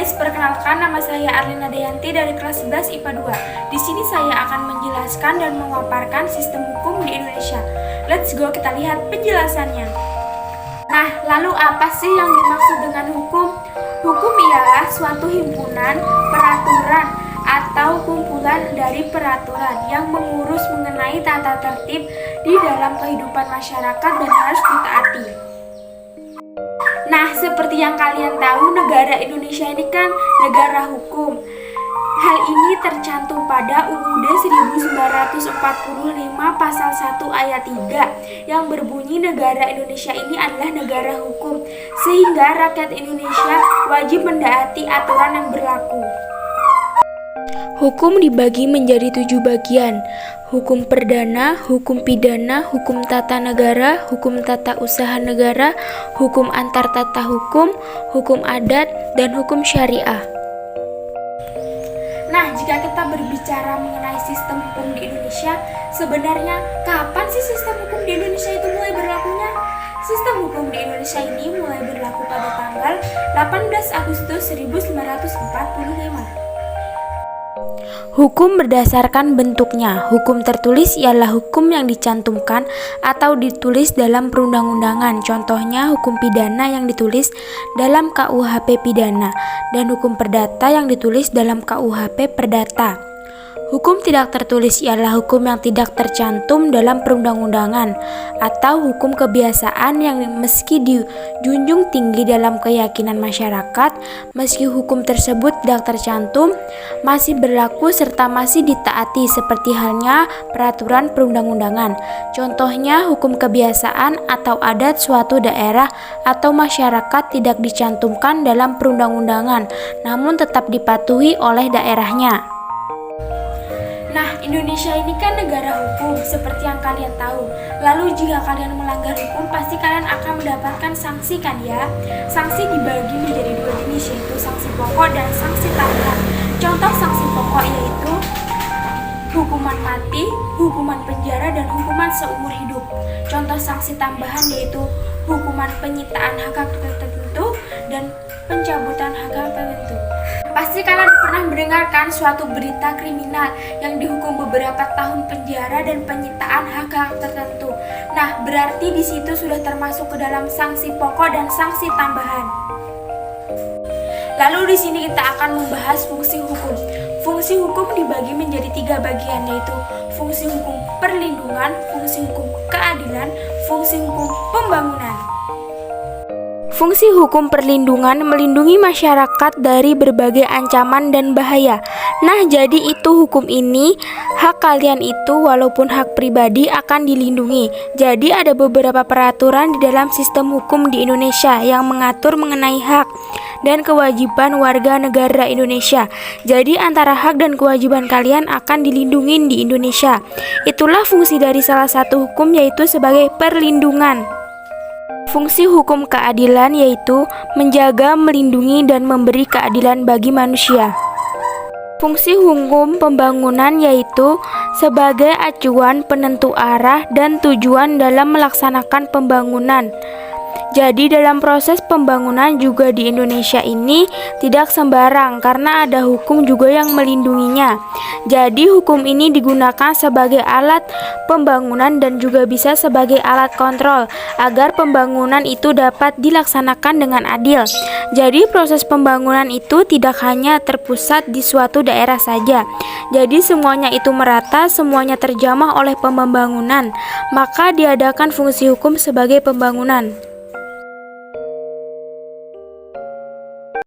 guys, perkenalkan nama saya Arlina Dayanti dari kelas 11 IPA 2. Di sini saya akan menjelaskan dan memaparkan sistem hukum di Indonesia. Let's go, kita lihat penjelasannya. Nah, lalu apa sih yang dimaksud dengan hukum? Hukum ialah suatu himpunan, peraturan, atau kumpulan dari peraturan yang mengurus mengenai tata tertib di dalam kehidupan masyarakat dan harus ditaati. Nah, seperti yang kalian tahu, negara Indonesia ini kan negara hukum. Hal ini tercantum pada UUD 1945 pasal 1 ayat 3 yang berbunyi negara Indonesia ini adalah negara hukum, sehingga rakyat Indonesia wajib mendaati aturan yang berlaku. Hukum dibagi menjadi 7 bagian: hukum perdana, hukum pidana, hukum tata negara, hukum tata usaha negara, hukum antar tata hukum adat, dan hukum syariah. Nah, jika kita berbicara mengenai sistem hukum di Indonesia, sebenarnya kapan sih sistem hukum di Indonesia itu mulai berlakunya? Sistem hukum di Indonesia ini mulai berlaku pada tanggal 18 Agustus 1945. Hukum berdasarkan bentuknya. Hukum tertulis ialah hukum yang dicantumkan atau ditulis dalam perundang-undangan. Contohnya hukum pidana yang ditulis dalam KUHP pidana dan hukum perdata yang ditulis dalam KUHP perdata. Hukum tidak tertulis ialah hukum yang tidak tercantum dalam perundang-undangan atau hukum kebiasaan yang meski dijunjung tinggi dalam keyakinan masyarakat, meski hukum tersebut tidak tercantum, masih berlaku serta masih ditaati seperti halnya peraturan perundang-undangan. Contohnya hukum kebiasaan atau adat suatu daerah atau masyarakat tidak dicantumkan dalam perundang-undangan, namun tetap dipatuhi oleh daerahnya. Nah, Indonesia ini kan negara hukum, seperti yang kalian tahu. Lalu jika kalian melanggar hukum, pasti kalian akan mendapatkan sanksi kan ya? Sanksi dibagi menjadi 2 jenis, yaitu sanksi pokok dan sanksi tambahan. Contoh sanksi pokok yaitu hukuman mati, hukuman penjara, dan hukuman seumur hidup. Contoh sanksi tambahan yaitu hukuman penyitaan hak tertentu dan pencabutan hak tertentu. Pasti kalian pernah mendengarkan suatu berita kriminal yang dihukum beberapa tahun penjara dan penyitaan hak tertentu. Nah, berarti di situ sudah termasuk ke dalam sanksi pokok dan sanksi tambahan. Lalu di sini kita akan membahas fungsi hukum. Fungsi hukum dibagi menjadi 3 bagian, yaitu fungsi hukum perlindungan, fungsi hukum keadilan, fungsi hukum pembangunan. Fungsi hukum perlindungan melindungi masyarakat dari berbagai ancaman dan bahaya. Nah, jadi itu hukum ini, hak kalian itu walaupun hak pribadi akan dilindungi. Jadi ada beberapa peraturan di dalam sistem hukum di Indonesia yang mengatur mengenai hak dan kewajiban warga negara Indonesia. Jadi antara hak dan kewajiban kalian akan dilindungi di Indonesia. Itulah fungsi dari salah satu hukum, yaitu sebagai perlindungan. Fungsi hukum keadilan yaitu menjaga, melindungi, dan memberi keadilan bagi manusia. Fungsi hukum pembangunan yaitu sebagai acuan penentu arah dan tujuan dalam melaksanakan pembangunan. Jadi dalam proses pembangunan juga di Indonesia ini tidak sembarang karena ada hukum juga yang melindunginya. Jadi hukum ini digunakan sebagai alat pembangunan dan juga bisa sebagai alat kontrol agar pembangunan itu dapat dilaksanakan dengan adil. Jadi proses pembangunan itu tidak hanya terpusat di suatu daerah saja. Jadi semuanya itu merata, semuanya terjamah oleh pembangunan. Maka diadakan fungsi hukum sebagai pembangunan.